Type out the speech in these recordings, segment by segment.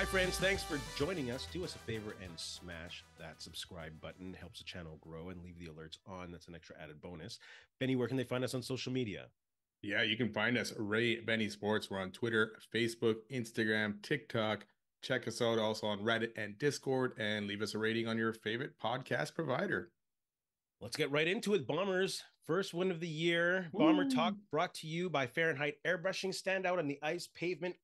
Hi, friends. Thanks for joining us. Do us a favor and smash that subscribe button. It helps the channel grow, and leave the alerts on. That's an extra added bonus. Benny, where can they find us on social media? Yeah, you can find us Ray Benny Sports. We're on Twitter, Facebook, Instagram, TikTok. Check us out also on Reddit and Discord, and leave us a rating on your favorite podcast provider. Let's get right into it, Bombers. First win of the year. Bomber Talk Woo! brought to you by Fahrenheit Airbrushing. Stand out on the ice, pavement,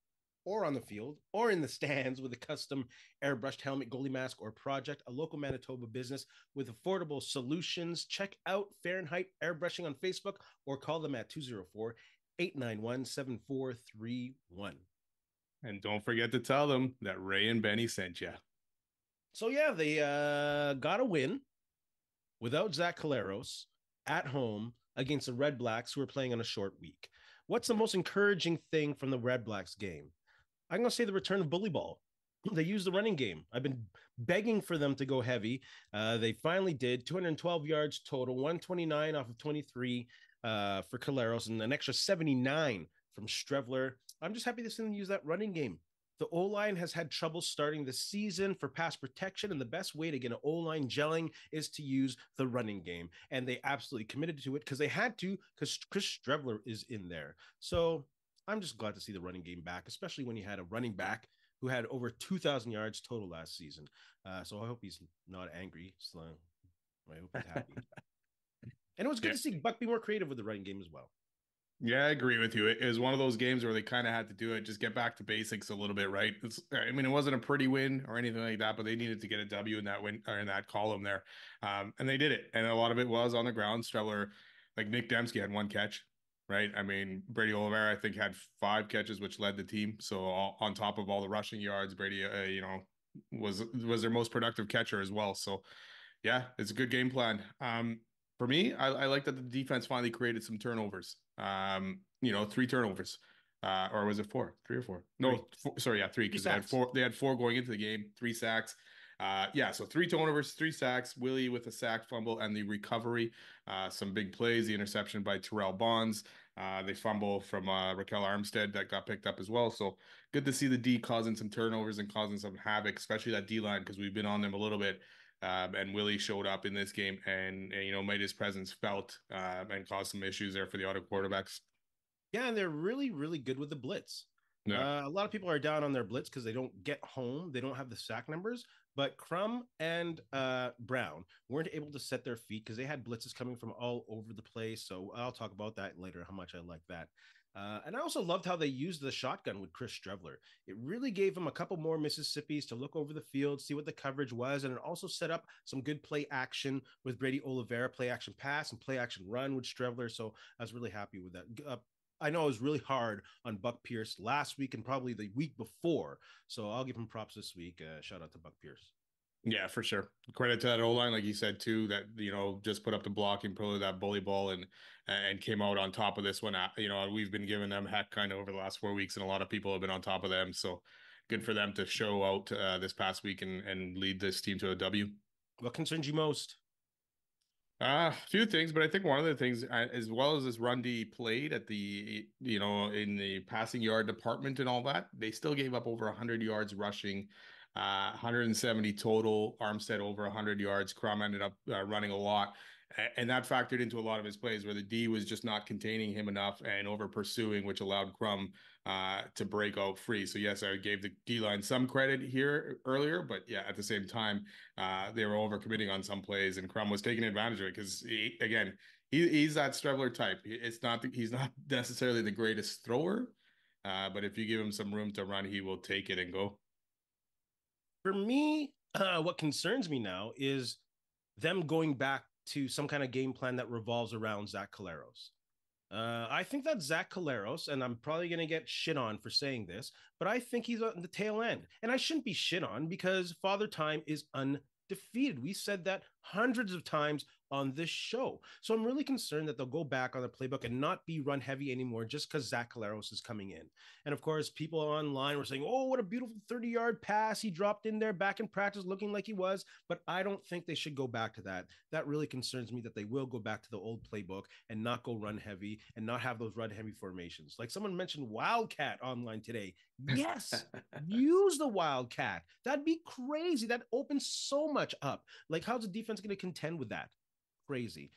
or on the field, or in the stands with a custom airbrushed helmet, goalie mask, or project. A local Manitoba business with affordable solutions. Check out Fahrenheit Airbrushing on Facebook or call them at 204-891-7431. And don't forget to tell them that Ray and Benny sent you. So, yeah, they got a win without Zach Collaros at home against the Redblacks, who are playing on a short week. What's the most encouraging thing from the Redblacks game? I'm going to say the return of bully ball. They used the running game. I've been begging for them to go heavy. They finally did. 212 yards total, 129 off of 23 for Collaros, and an extra 79 from Strevler. I'm just happy they didn't use that running game. The O-line has had trouble starting the season for pass protection, and the best way to get an O-line gelling is to use the running game. And they absolutely committed to it because they had to, because Chris Strevler is in there. So I'm just glad to see the running game back, especially when you had a running back who had over 2,000 yards total last season. So I hope he's not angry. So I hope he's happy. And it was good Yeah. to see Buck be more creative with the running game as well. Yeah, I agree with you. It was one of those games where they kind of had to do it, just get back to basics a little bit, right? I mean, it wasn't a pretty win or anything like that, but they needed to get a W in that win or in that column there, and they did it. And a lot of it was on the ground. Streveler, like Nick Dembski, had one catch, right? I mean, Brady Oliveira, I think, had 5 catches, which led the team. So on top of all the rushing yards, Brady, was their most productive catcher as well. So yeah, it's a good game plan. For me, I like that the defense finally created some turnovers. 3 turnovers. Or was it 4? 3 or 4? Three. No, four, sorry, yeah, 3, Three because they had sacks. 4. They had 4 going into the game, 3 sacks. Yeah, so 3 turnovers, 3 sacks. Willie with a sack fumble and the recovery. Some big plays. The interception by Terrell Bonds. They fumble from Raquel Armstead that got picked up as well. So good to see the D causing some turnovers and causing some havoc, especially that D line, because we've been on them a little bit. And Willie showed up in this game and made his presence felt and caused some issues there for the other quarterbacks. Yeah, and they're really, really good with the blitz. Yeah. A lot of people are down on their blitz because they don't get home. They don't have the sack numbers. But Crum and Brown weren't able to set their feet because they had blitzes coming from all over the place. So I'll talk about that later, how much I like that. And I also loved how they used the shotgun with Chris Strevler. It really gave him a couple more Mississippis to look over the field, see what the coverage was, and it also set up some good play action with Brady Oliveira, play action pass and play action run with Strevler. So I was really happy with that. I know it was really hard on Buck Pierce last week and probably the week before. So I'll give him props this week. Shout out to Buck Pierce. Yeah, for sure. Credit to that O line, like you said too, that just put up the blocking, probably that bully ball, and came out on top of this one. We've been giving them heck kind of over the last 4 weeks, and a lot of people have been on top of them. So good for them to show out this past week and lead this team to a W. What concerns you most? A few things, but I think one of the things, as well as this run D played at in the passing yard department and all that, they still gave up over 100 yards rushing, 170 total. Armstead over 100 yards. Crum ended up running a lot, and that factored into a lot of his plays where the D was just not containing him enough and over pursuing, which allowed Crum to break out free. So yes, I gave the D line some credit here earlier, but yeah, at the same time, they were overcommitting on some plays, and Crum was taking advantage of it because he's that Strevler type. He's not necessarily the greatest thrower, but if you give him some room to run, he will take it and go. For me, what concerns me now is them going back to some kind of game plan that revolves around Zach Collaros. I think that Zach Collaros, and I'm probably going to get shit on for saying this, but I think he's on the tail end. And I shouldn't be shit on because Father Time is undefeated. We said that hundreds of times on this show. So I'm really concerned that they'll go back on the playbook and not be run heavy anymore just because Zach Collaros is coming in. And of course, people online were saying, oh, what a beautiful 30-yard pass he dropped in there back in practice looking like he was. But I don't think they should go back to that. That really concerns me that they will go back to the old playbook and not go run heavy and not have those run heavy formations. Like someone mentioned Wildcat online today. Yes, use the Wildcat. That'd be crazy. That opens so much up. Like, how's the defense going to contend with that? Crazy.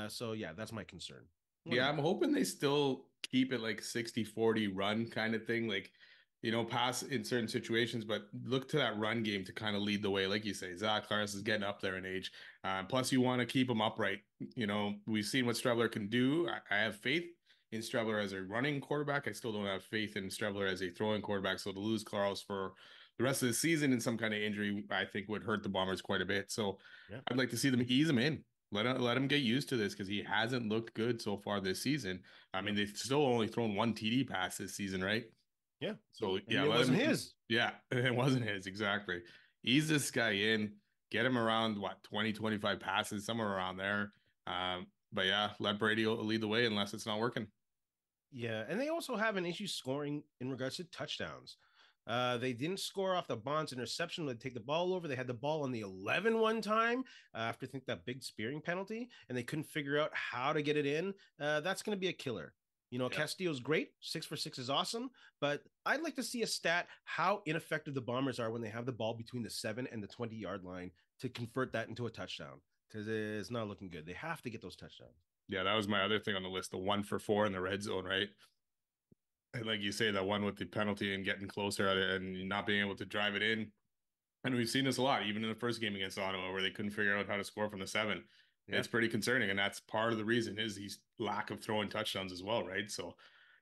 So yeah, that's my concern. Yeah, I'm hoping they still keep it like 60-40 run kind of thing. Like, pass in certain situations, but look to that run game to kind of lead the way. Like you say, Zach Clarence is getting up there in age. Plus, you want to keep him upright. We've seen what Strebler can do. I have faith in Strebler as a running quarterback. I still don't have faith in Strebler as a throwing quarterback. So to lose Clarles for the rest of the season in some kind of injury, I think would hurt the Bombers quite a bit. So Yeah. I'd like to see them ease him in. Let him get used to this because he hasn't looked good so far this season. I mean, they've still only thrown one TD pass this season, right? Yeah. So And yeah, it wasn't his. Yeah, it wasn't his exactly. Ease this guy in, get him around 20, 25 passes, somewhere around there. But yeah, let Brady lead the way unless it's not working. Yeah, and they also have an issue scoring in regards to touchdowns. They didn't score off the Bonds interception. They take the ball over. They had the ball on the 11 one time after I think that big spearing penalty, and they couldn't figure out how to get it in. That's going to be a killer. Castillo's great. 6 for 6 is awesome, but I'd like to see a stat how ineffective the Bombers are when they have the ball between the 7 and the 20-yard line to convert that into a touchdown because it's not looking good. They have to get those touchdowns. Yeah, that was my other thing on the list, the 1 for 4 in the red zone, right? And like you say, that one with the penalty and getting closer at it and not being able to drive it in. And we've seen this a lot, even in the first game against Ottawa, where they couldn't figure out how to score from the 7. Yeah. It's pretty concerning, and that's part of the reason is his lack of throwing touchdowns as well, right? So,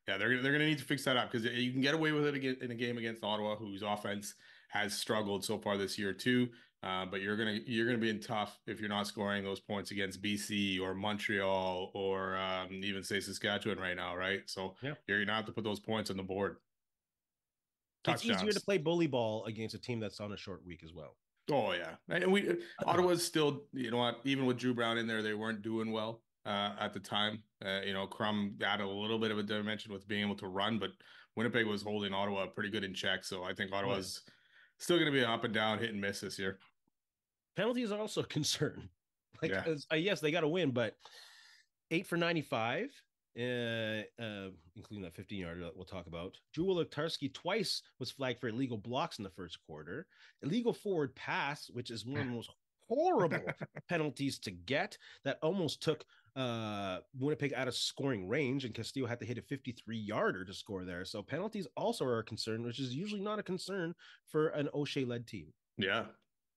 yeah, they're gonna need to fix that up because you can get away with it in a game against Ottawa, whose offense has struggled so far this year too. But you're gonna be in tough if you're not scoring those points against BC or Montreal or even say Saskatchewan right now, right? So you're gonna have to put those points on the board. It's easier to play bully ball against a team that's on a short week as well. Oh yeah, and Ottawa's still, even with Dru Brown in there, they weren't doing well at the time. Crum added a little bit of a dimension with being able to run, but Winnipeg was holding Ottawa pretty good in check. So I think Ottawa's still going to be an up and down, hit and miss this year. Penalties are also a concern. Yes, they got to win, but 8 for 95. Including that 15-yarder that we'll talk about. Drew Wolodarski twice was flagged for illegal blocks in the first quarter. Illegal forward pass, which is one of the most horrible penalties to get, that almost took Winnipeg out of scoring range, and Castillo had to hit a 53-yarder to score there. So penalties also are a concern, which is usually not a concern for an O'Shea-led team. Yeah.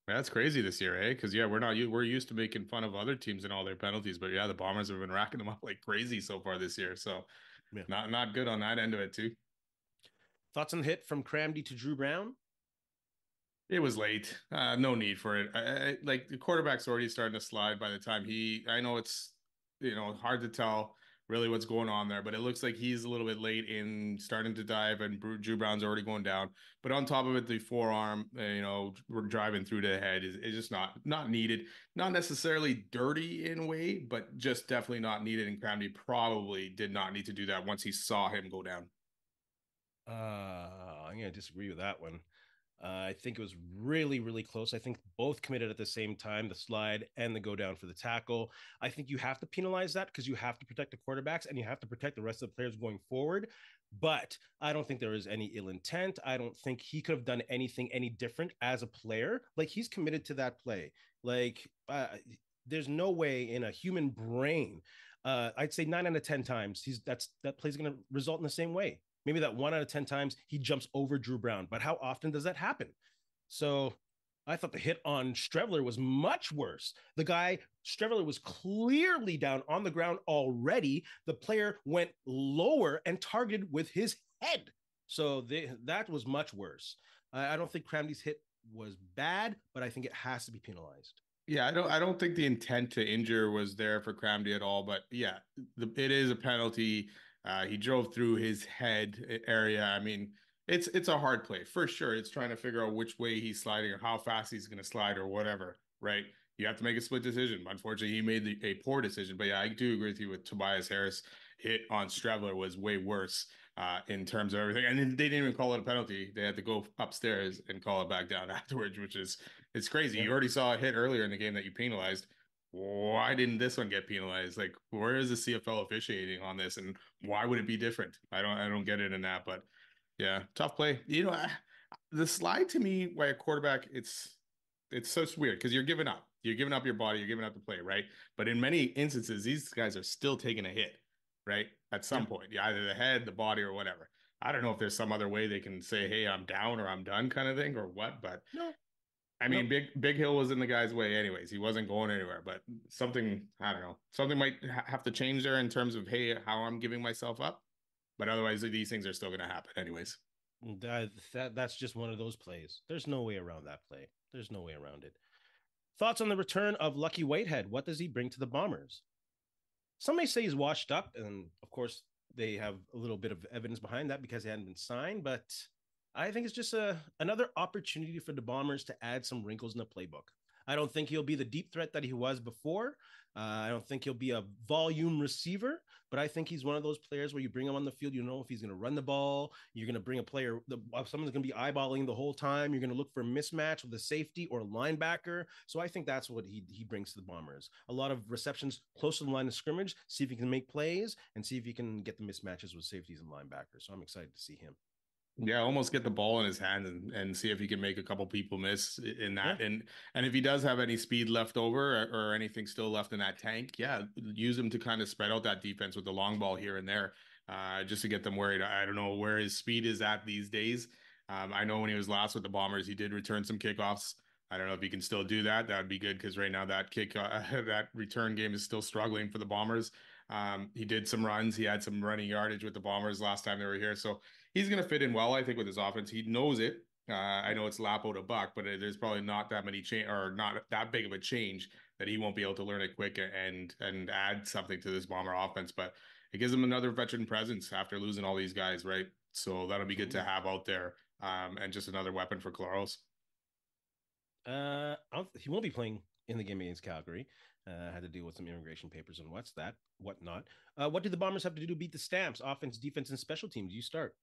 That's crazy this year, eh? Because we're used to making fun of other teams and all their penalties, but yeah, the Bombers have been racking them up like crazy so far this year. So not good on that end of it too. Thoughts on the hit from Kramdi to Dru Brown? It was late. No need for it. Like the quarterback's already starting to slide by the time I know it's hard to tell really what's going on there, but it looks like he's a little bit late in starting to dive, and Dru Brown's already going down. But on top of it, the forearm, we're driving through to the head is just not needed. Not necessarily dirty in a way, but just definitely not needed. And Kramdi probably did not need to do that once he saw him go down. I'm going to disagree with that one. I think it was really, really close. I think both committed at the same time, the slide and the go down for the tackle. I think you have to penalize that because you have to protect the quarterbacks and you have to protect the rest of the players going forward. But I don't think there is any ill intent. I don't think he could have done anything any different as a player. Like, he's committed to that play. Like, there's no way in a human brain. I'd say 9 out of 10 times that play's going to result in the same way. Maybe that 1 out of 10 times he jumps over Dru Brown, but how often does that happen? So I thought the hit on Strebler was much worse. Strebler was clearly down on the ground already. The player went lower and targeted with his head. So that was much worse. I don't think Kramdi's hit was bad, but I think it has to be penalized. Yeah, I don't think the intent to injure was there for Kramdi at all, but yeah, it is a penalty. He drove through his head area. I mean, it's a hard play for sure. It's trying to figure out which way he's sliding or how fast he's going to slide or whatever, right? you have to make a split decision. Unfortunately, he made a poor decision. But yeah, I do agree with you with Tobias Harris. Hit on Strebler was way worse in terms of everything. And they didn't even call it a penalty. They had to go upstairs and call it back down afterwards, which is it's crazy. Yeah. You already saw a hit earlier in the game that you penalized. Why didn't this one get penalized? Like, where is the CFL officiating on this, and why would it be different? I don't get it in that. But yeah, tough play. The slide to me, by a quarterback, it's so weird because you're giving up. You're giving up your body. You're giving up the play, right? But in many instances, these guys are still taking a hit, right? At Yeah. some point, yeah, either the head, the body, or whatever. I don't know if there's some other way they can say, "Hey, I'm down" or "I'm done," kind of thing, or what. But No. I No. mean, Big Hill was in the guy's way, anyways. He wasn't going anywhere. But something, I don't know, something might have to change there in terms of, hey, how I'm giving myself up. But otherwise, these things are still going to happen, anyways. That's just one of those plays. There's no way around that play. There's no way around it. Thoughts on the return of Lucky Whitehead? What does he bring to the Bombers? Some may say he's washed up, and of course they have a little bit of evidence behind that because he hadn't been signed. But I think it's just another opportunity for the Bombers to add some wrinkles in the playbook. I don't think he'll be the deep threat that he was before. I don't think he'll be a volume receiver, but I think he's one of those players where you bring him on the field, you know if he's going to run the ball, you're going to bring a player, someone's going to be eyeballing the whole time, you're going to look for a mismatch with a safety or a linebacker. So I think that's what he brings to the Bombers. A lot of receptions close to the line of scrimmage, see if he can make plays and see if he can get the mismatches with safeties and linebackers. So I'm excited to see him. Yeah, almost get the ball in his hand and see if he can make a couple people miss in Yeah. that. And if he does have any speed left over or anything still left in that tank, yeah, use him to kind of spread out that defense with the long ball here and there, just to get them worried. I don't know where his speed is at these days. I know when he was last with the Bombers, he did return some kickoffs. I don't know if he can still do that. That would be good because right now that that return game is still struggling for the Bombers. He did some runs. He had some running yardage with the Bombers last time they were here. So he's going to fit in well, I think, with his offense. He knows it. I know it's Lapo to Buck, but there's probably not that many change or not that big of a change that he won't be able to learn it quick and add something to this Bomber offense. But it gives him another veteran presence after losing all these guys, right? So that'll be good to Absolutely. have out there, and just another weapon for Claros. He won't be playing in the game against Calgary. Had to deal with some immigration papers and whatnot. What do the Bombers have to do to beat the Stamps? Offense, defense, and special teams. You start.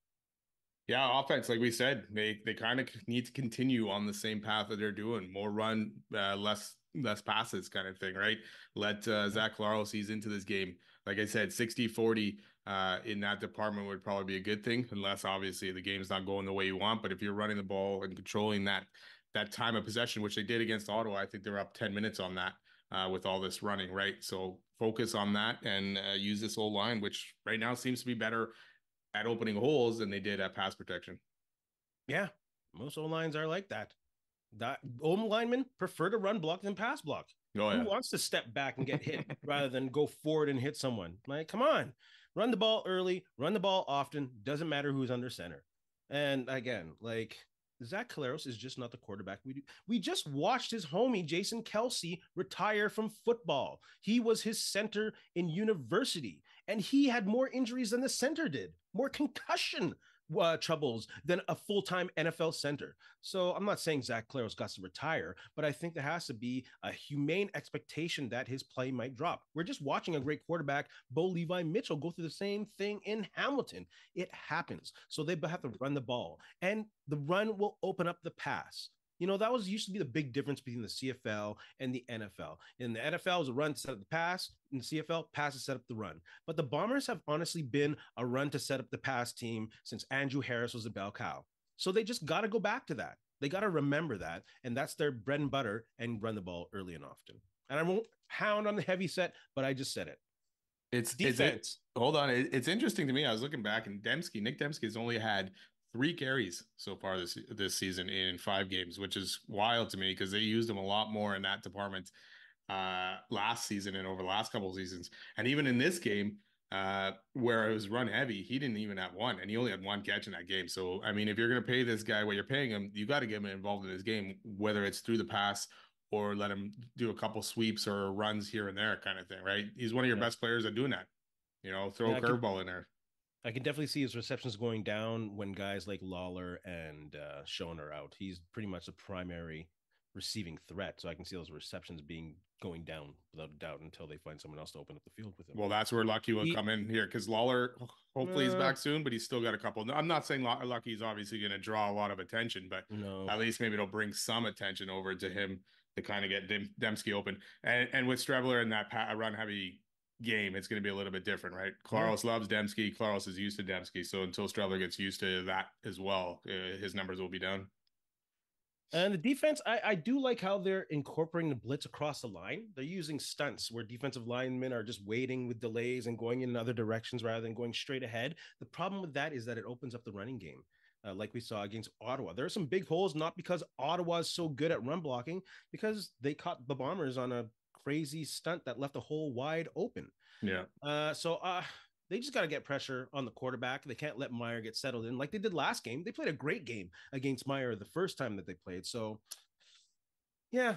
Yeah, offense, like we said, they kind of need to continue on the same path that they're doing. More run, less passes kind of thing, right? Let Yeah. Zach Claros ease into this game. Like I said, 60-40 in that department would probably be a good thing, unless obviously the game's not going the way you want. But if you're running the ball and controlling that time of possession, which they did against Ottawa, I think they're up 10 minutes on that with all this running, right? So focus on that and use this old line, which right now seems to be better at opening holes than they did at pass protection. Yeah. Most O lines are like that. That O linemen prefer to run block than pass block. Oh Who yeah. wants to step back and get hit rather than go forward and hit someone? Like, come on, run the ball early, run the ball often. Doesn't matter who's under center. And again, like Zach Caleros is just not the quarterback we do. We just watched his homie Jason Kelsey retire from football. He was his center in university, and he had more injuries than the center did, more concussion troubles than a full-time NFL center. So I'm not saying Zach Claros got to retire, but I think there has to be a humane expectation that his play might drop. We're just watching a great quarterback, Bo Levi Mitchell, go through the same thing in Hamilton. It happens. So they have to run the ball, and the run will open up the pass. You know, that was used to be the big difference between the CFL and the NFL. In the NFL, it was a run to set up the pass. In the CFL, pass to set up the run. But the Bombers have honestly been a run to set up the pass team since Andrew Harris was a bell cow. So they just got to go back to that. They got to remember that. And that's their bread and butter and run the ball early and often. And I won't hound on the heavy set, but I just said it. It's it. Defense. Hold on, it's interesting to me. I was looking back, and Nick Dembski has only had 3 carries so far this season in 5 games, which is wild to me because they used him a lot more in that department last season and over the last couple of seasons. And even in this game, where it was run heavy, he didn't even have one, and he only had 1 catch in that game. So I mean, if you're gonna pay this guy what you're paying him, you got to get him involved in this game, whether it's through the pass or let him do a couple sweeps or runs here and there, kind of thing, right? He's one of your Yeah. best players at doing that. Throw Yeah, a curveball in there. I can definitely see his receptions going down when guys like Lawler and Schoen are out. He's pretty much the primary receiving threat. So I can see those receptions going down without a doubt until they find someone else to open up the field with him. Well, that's where Lucky will come in here because Lawler, hopefully, he's Uh, back soon, but he's still got a couple. I'm not saying Lucky's obviously going to draw a lot of attention, but no. at least maybe it'll bring some attention over to him to kind of get Dembski open. And with Strebler in that run heavy game, it's going to be a little bit different, right? Claros loves Dembski. Claros is used to Dembski. So until Strebler gets used to that as well, his numbers will be down. And the defense, I do like how they're incorporating the blitz across the line. They're using stunts where defensive linemen are just waiting with delays and going in other directions rather than going straight ahead. The problem with that is that it opens up the running game. Like we saw against Ottawa. There are some big holes, not because Ottawa is so good at run blocking, because they caught the Bombers on a crazy stunt that left a hole wide open. Yeah. So they just got to get pressure on the quarterback. They can't let Meyer get settled in like they did last game. They played a great game against Meyer the first time that they played. So, yeah,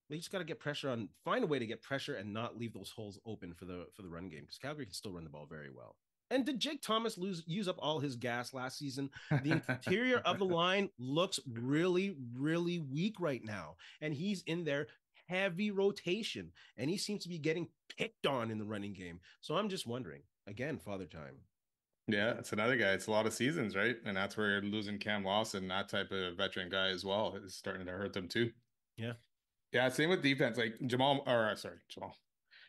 they just got to get pressure on, find a way to get pressure and not leave those holes open for the run game because Calgary can still run the ball very well. And did Jake Thomas use up all his gas last season? The interior of the line looks really, really weak right now, and he's in there heavy rotation, and he seems to be getting picked on in the running game. So I'm just wondering. Again, father time. Yeah, it's another guy. It's a lot of seasons, right? And that's where you're losing Cam Lawson, that type of veteran guy as well, is starting to hurt them too. Yeah. Yeah, same with defense. Like Jamal.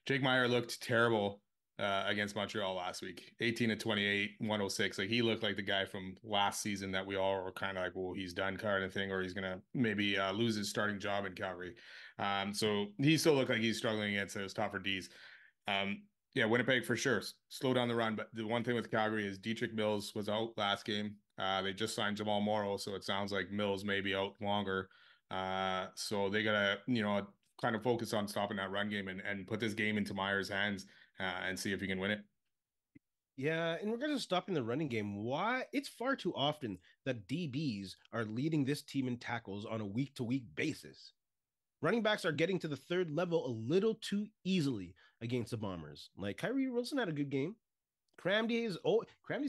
Jake Meyer looked terrible against Montreal last week. 18 to 28, 106. Like he looked like the guy from last season that we all were kind of like, well, he's done kind of thing, or he's gonna maybe lose his starting job in Calgary. So he still looked like he's struggling against those tougher Ds. Yeah, Winnipeg for sure. Slow down the run. But the one thing with Calgary is Dietrich Mills was out last game. They just signed Jamal Morrow, so it sounds like Mills may be out longer. So they gotta, kind of focus on stopping that run game and put this game into Meyer's hands and see if he can win it. Yeah, in regards to stopping the running game, why it's far too often that DBs are leading this team in tackles on a week-to-week basis. Running backs are getting to the third level a little too easily against the Bombers. Like Kyrie Wilson had a good game. Kramdi's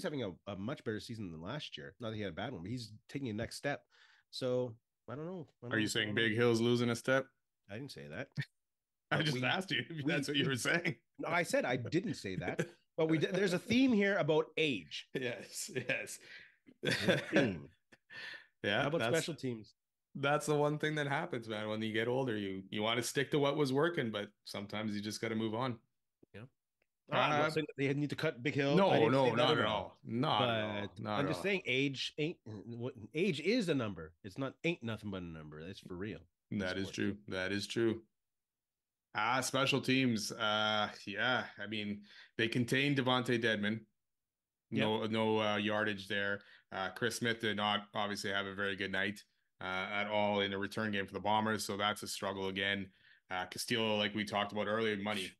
having a much better season than last year. Not that he had a bad one, but he's taking a next step. So I don't know. Are you saying Big Hill's losing a step? I didn't say that. I just asked you if that's what you were saying. No, I said I didn't say that. But there's a theme here about age. Yes. Theme. Yeah. How about special teams? That's the one thing that happens, man. When you get older, you want to stick to what was working, but sometimes you just got to move on. Yeah. I'm not saying that they need to cut Big Hill. No, not at all. I'm just saying age is a number. It's not ain't nothing but a number. That's for real. That is true. That is true. Special teams. Yeah. I mean, they contain Devontae Dedmon. No yardage there. Chris Smith did not obviously have a very good night at all in the return game for the Bombers, so that's a struggle again. Castillo, like we talked about earlier, money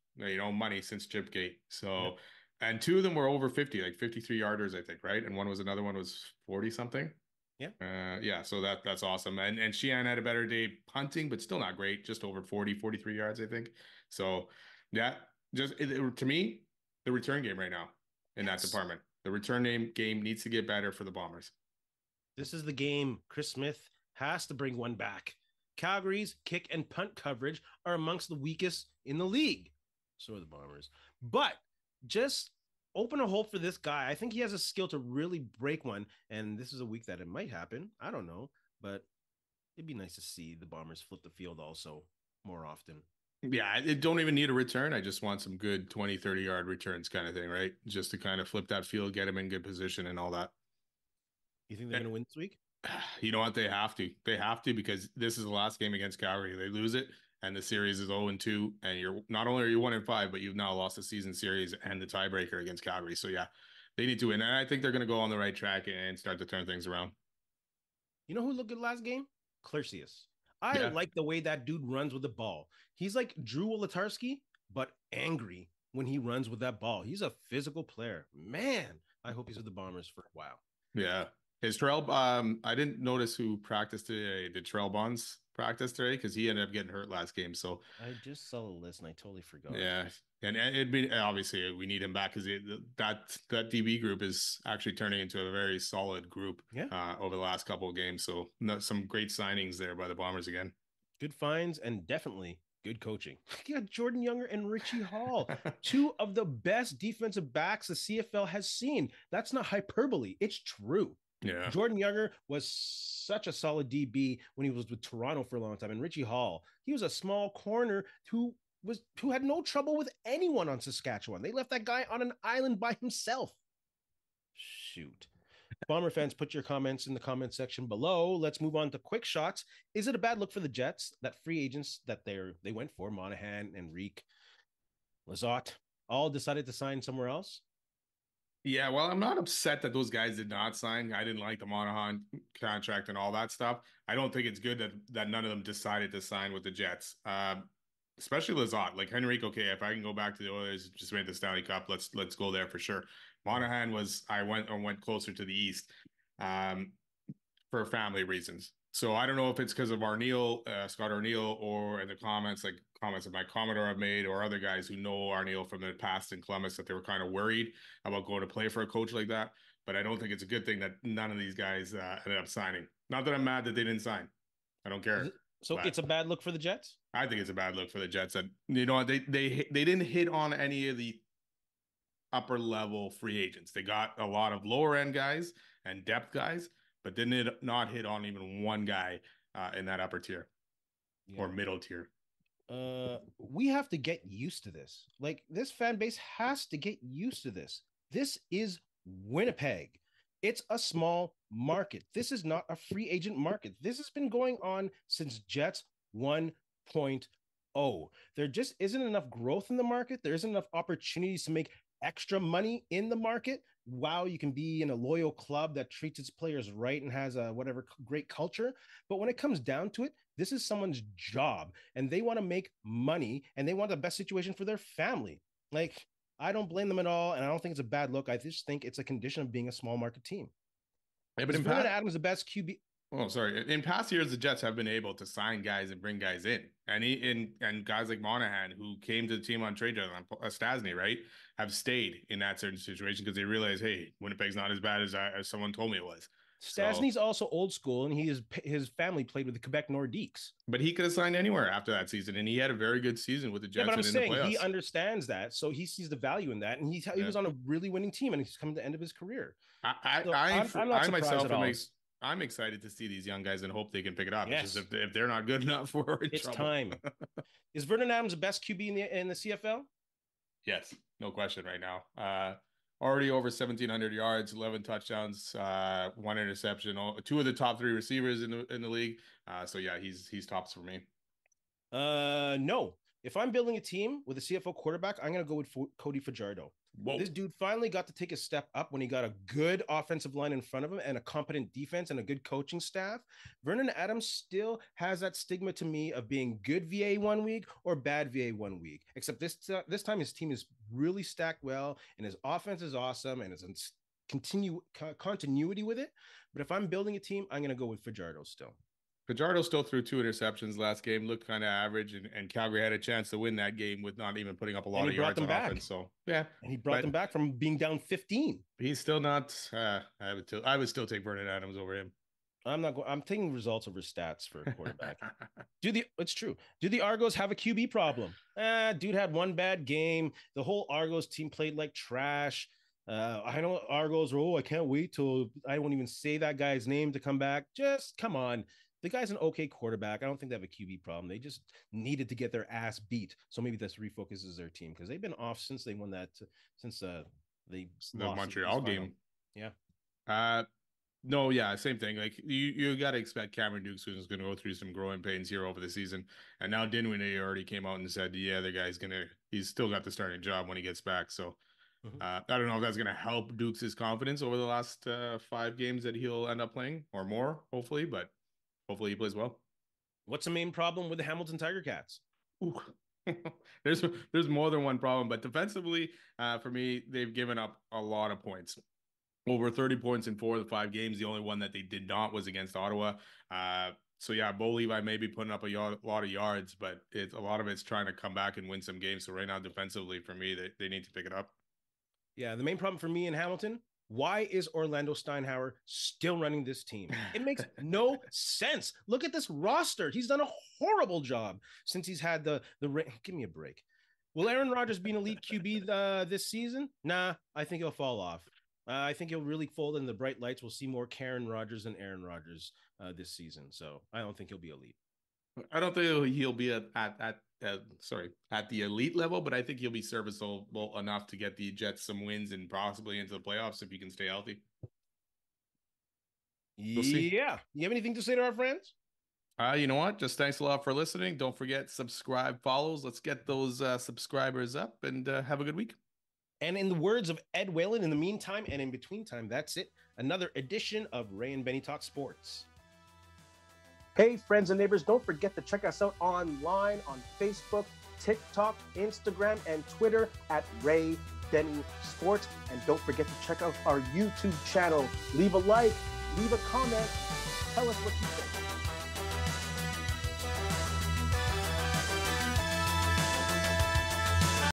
since Chipgate. So, and two of them were over 50, like 53 yarders, I think, right? And another one was 40 something. Yeah. So that's awesome. And Sheehan had a better day punting, but still not great, just over 43 yards, I think. So, yeah, to me, the return game right now in that department. The return game needs to get better for the Bombers. This is the game. Chris Smith has to bring one back. Calgary's kick and punt coverage are amongst the weakest in the league. So are the Bombers. But just open a hole for this guy. I think he has a skill to really break one. And this is a week that it might happen. I don't know. But it'd be nice to see the Bombers flip the field also more often. Yeah, it don't even need a return. I just want some good 20, 30-yard returns kind of thing, right? Just to kind of flip that field, get him in good position and all that. You think they're going to win this week? You know what? They have to. They have to because this is the last game against Calgary. They lose it, and the series is 0-2, and you're not only are you 1-5, but you've now lost the season series and the tiebreaker against Calgary. So yeah, they need to win, and I think they're going to go on the right track and start to turn things around. You know who looked good last game? Clercius. I like the way that dude runs with the ball. He's like Dru Wolatarski, but angry when he runs with that ball. He's a physical player. Man, I hope he's with the Bombers for a while. Yeah. Is Terrell, I didn't notice who practiced today. Did Terrell Bonds practice today? Because he ended up getting hurt last game. So I just saw the list and I totally forgot. Yeah. And it'd be obviously we need him back because that DB group is actually turning into a very solid group over the last couple of games. So some great signings there by the Bombers again. Good finds and definitely good coaching. You got Jordan Younger and Richie Hall, two of the best defensive backs the CFL has seen. That's not hyperbole. It's true. Yeah. Jordan Younger was such a solid DB when he was with Toronto for a long time. And Richie Hall, he was a small corner who had no trouble with anyone on Saskatchewan. They left that guy on an island by himself. Shoot. Bomber fans, put your comments in the comment section below. Let's move on to quick shots. Is it a bad look for the Jets that free agents that they went for, Monahan, Henrique, Lizotte, all decided to sign somewhere else? Yeah, well, I'm not upset that those guys did not sign. I didn't like the Monahan contract and all that stuff. I don't think it's good that none of them decided to sign with the Jets. Especially Lizotte. Like Henrique, okay, if I can go back to the Oilers, just made the Stanley Cup, let's go there for sure. Monahan I went closer to the East, um, for family reasons. So I don't know if it's because of Scott Arneal, or in the comments that my Commodore have made, or other guys who know Arneal from the past in Columbus, that they were kind of worried about going to play for a coach like that. But I don't think it's a good thing that none of these guys ended up signing. Not that I'm mad that they didn't sign. I don't care. So it's a bad look for the Jets? I think it's a bad look for the Jets. That they didn't hit on any of the upper level free agents. They got a lot of lower end guys and depth guys, but did not hit on even one guy in that upper tier or middle tier. We have to get used to this. Like, this fan base has to get used to this. This is Winnipeg. It's a small market. This is not a free agent market. This has been going on since Jets 1.0. There just isn't enough growth in the market. There isn't enough opportunities to make extra money in the market. Wow, you can be in a loyal club that treats its players right and has a whatever great culture. But when it comes down to it, this is someone's job and they want to make money and they want the best situation for their family. Like, I don't blame them at all. And I don't think it's a bad look. I just think it's a condition of being a small market team. Yeah, but is Vernon Adams the best QB? Oh, sorry. In past years, the Jets have been able to sign guys and bring guys in, and guys like Monahan, who came to the team on trade deadline, Stastny, right, have stayed in that certain situation because they realize, hey, Winnipeg's not as bad as someone told me it was. Stastny's also old school, and his family played with the Quebec Nordiques. But he could have signed anywhere after that season, and he had a very good season with the Jets. Yeah, but I'm saying he understands that, so he sees the value in that, and he was on a really winning team, and he's coming to the end of his career. I'm not surprised at all. I'm excited to see these young guys and hope they can pick it up. Yes. It's just if they're not good enough, it's trouble. Time. Is Vernon Adams the best QB in the CFL? Yes, no question right now. Already over 1,700 yards, 11 touchdowns, 1 interception, 2 of the top 3 receivers in the league. So yeah, he's tops for me. No. If I'm building a team with a CFL quarterback, I'm going to go with Cody Fajardo. Whoa. This dude finally got to take a step up when he got a good offensive line in front of him and a competent defense and a good coaching staff. Vernon Adams still has that stigma to me of being good VA 1 week or bad VA 1 week, except this time his team is really stacked well and his offense is awesome and it's continuity with it. But if I'm building a team, I'm going to go with Fajardo still. Fajardo still threw 2 interceptions last game, looked kind of average, and Calgary had a chance to win that game with not even putting up a lot of yards on offense. So yeah, and he brought them back from being down 15. He's still not. I would still take Vernon Adams over him. I'm taking results over stats for a quarterback. It's true. Do the Argos have a QB problem? Dude had 1 bad game. The whole Argos team played like trash. I know Argos. I can't wait till I won't even say that guy's name to come back. Just come on. The guy's an okay quarterback. I don't think they have a QB problem. They just needed to get their ass beat. So maybe this refocuses their team because they've been off since they won that, since they the Montreal game. Yeah. No, yeah, same thing. Like you got to expect Cameron Dukes who's going to go through some growing pains here over the season. And now Dinwiddie already came out and said, yeah, the guy's he's still got the starting job when he gets back. So I don't know if that's going to help Dukes' confidence over the last 5 games that he'll end up playing or more, hopefully, but hopefully he plays well. What's the main problem with the Hamilton Tiger Cats? Ooh. There's more than one problem, but defensively, for me, they've given up a lot of points. Over 30 points in 4 of the 5 games. The only one that they did not was against Ottawa. So yeah, Bo Levi may be putting up a lot of yards, but a lot of it's trying to come back and win some games. So right now, defensively, for me, they need to pick it up. Yeah, the main problem for me in Hamilton, Why is Orlando Steinhauer still running this team? It makes no sense. Look at this roster. He's done a horrible job since he's had the give me a break. Will Aaron Rodgers be an elite QB this season? Nah, I think he'll fall off. I think he'll really fold in the bright lights. We'll see more Karen Rodgers than Aaron Rodgers this season. So I don't think he'll be elite. I don't think he'll be at the elite level, but I think he'll be serviceable enough to get the Jets some wins and possibly into the playoffs if he can stay healthy. We'll see. Yeah. You have anything to say to our friends? You know what? Just thanks a lot for listening. Don't forget, subscribe, follows. Let's get those subscribers up and have a good week. And in the words of Ed Whalen, in the meantime and in between time, that's it. Another edition of Ray and Benny Talk Sports. Hey, friends and neighbors, don't forget to check us out online on Facebook, TikTok, Instagram, and Twitter at Ray Benny Sports. And don't forget to check out our YouTube channel. Leave a like, leave a comment, tell us what you think.